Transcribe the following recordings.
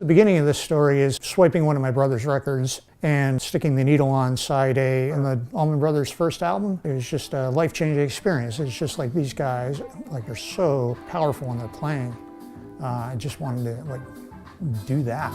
The beginning of this story is swiping one of my brother's records and sticking the needle on side A on the Allman Brothers' first album. It was just a life-changing experience. It's just like these guys, like, are so powerful when they're playing. I just wanted to, like, do that.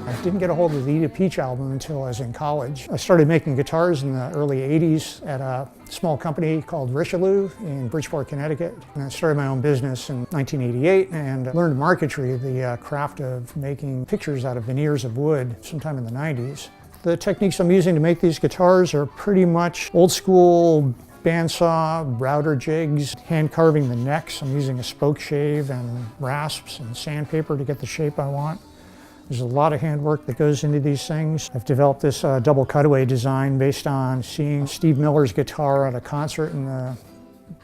I didn't get a hold of the Eat a Peach album until I was in college. I started making guitars in the early 80s at a small company called Richelieu in Bridgeport, Connecticut. And I started my own business in 1988 and learned marquetry, the craft of making pictures out of veneers of wood sometime in the 90s. The techniques I'm using to make these guitars are pretty much old school bandsaw, router jigs, hand carving the necks. I'm using a spoke shave and rasps and sandpaper to get the shape I want. There's a lot of handwork that goes into these things. I've developed this double cutaway design based on seeing Steve Miller's guitar at a concert in the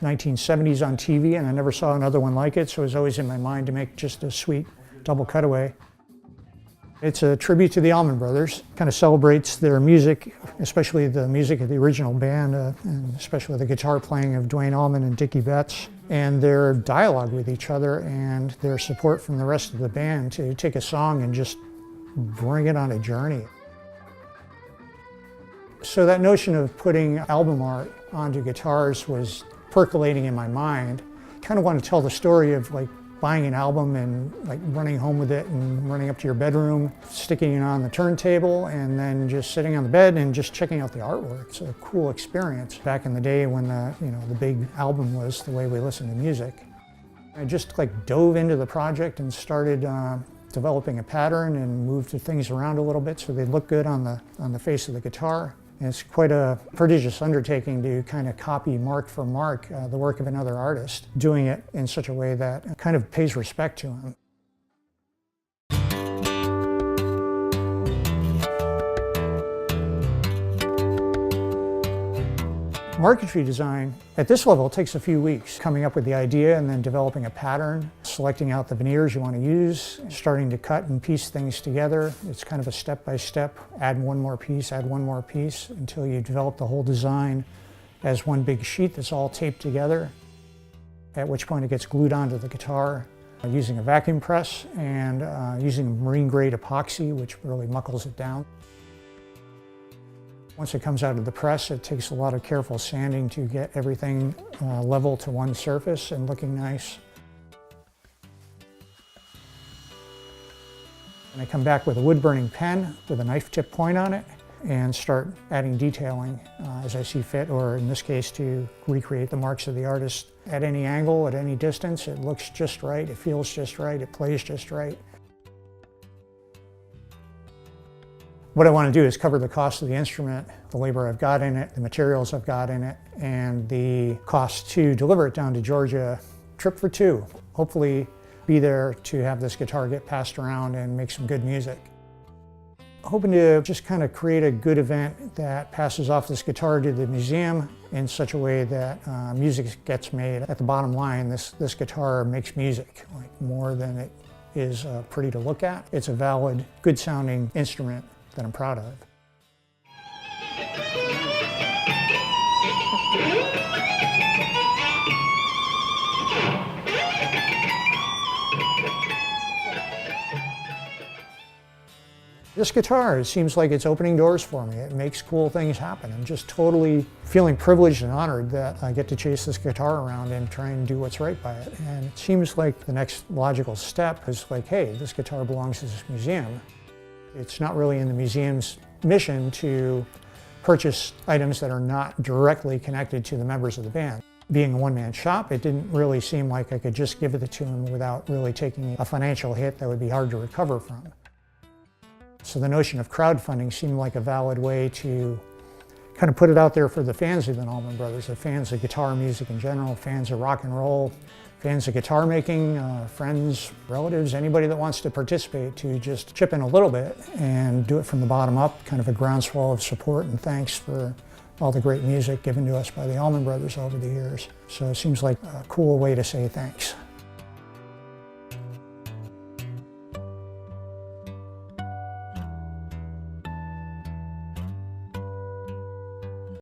1970s on TV, and I never saw another one like it, so it was always in my mind to make just a sweet double cutaway. It's a tribute to the Allman Brothers. Kind of celebrates their music, especially the music of the original band, and especially the guitar playing of Duane Allman and Dickie Betts, and their dialogue with each other and their support from the rest of the band to take a song and just bring it on a journey. So that notion of putting album art onto guitars was percolating in my mind. Kind of want to tell the story of, like, buying an album and, like, running home with it and running up to your bedroom, sticking it on the turntable, and then just sitting on the bed and just checking out the artwork. It's a cool experience back in the day when the big album was the way we listened to music. I just, like, dove into the project and started developing a pattern and moved things around a little bit so they look good on the face of the guitar. And it's quite a prodigious undertaking to kind of copy mark for mark the work of another artist, doing it in such a way that kind of pays respect to him. Marquetry design, at this level, it takes a few weeks, coming up with the idea and then developing a pattern, selecting out the veneers you want to use, starting to cut and piece things together. It's kind of a step-by-step, add one more piece, until you develop the whole design as one big sheet that's all taped together, at which point it gets glued onto the guitar using a vacuum press and using marine-grade epoxy, which really muckles it down. Once it comes out of the press, it takes a lot of careful sanding to get everything level to one surface and looking nice. And I come back with a wood-burning pen with a knife tip point on it and start adding detailing as I see fit, or in this case to recreate the marks of the artist. At any angle, at any distance, it looks just right, it feels just right, it plays just right. What I want to do is cover the cost of the instrument, the labor I've got in it, the materials I've got in it, and the cost to deliver it down to Georgia, trip for two. Hopefully be there to have this guitar get passed around and make some good music. Hoping to just kind of create a good event that passes off this guitar to the museum in such a way that music gets made. At the bottom line, this guitar makes music, like, more than it is pretty to look at. It's a valid, good sounding instrument that I'm proud of. This guitar, it seems like it's opening doors for me. It makes cool things happen. I'm just totally feeling privileged and honored that I get to chase this guitar around and try and do what's right by it. And it seems like the next logical step is like, hey, this guitar belongs to this museum. It's not really in the museum's mission to purchase items that are not directly connected to the members of the band. Being a one-man shop, it didn't really seem like I could just give it to him without really taking a financial hit that would be hard to recover from. So the notion of crowdfunding seemed like a valid way to kind of put it out there for the fans of the Allman Brothers, the fans of guitar music in general, fans of rock and roll, fans of guitar making, friends, relatives, anybody that wants to participate, to just chip in a little bit and do it from the bottom up, kind of a groundswell of support and thanks for all the great music given to us by the Allman Brothers over the years. So it seems like a cool way to say thanks.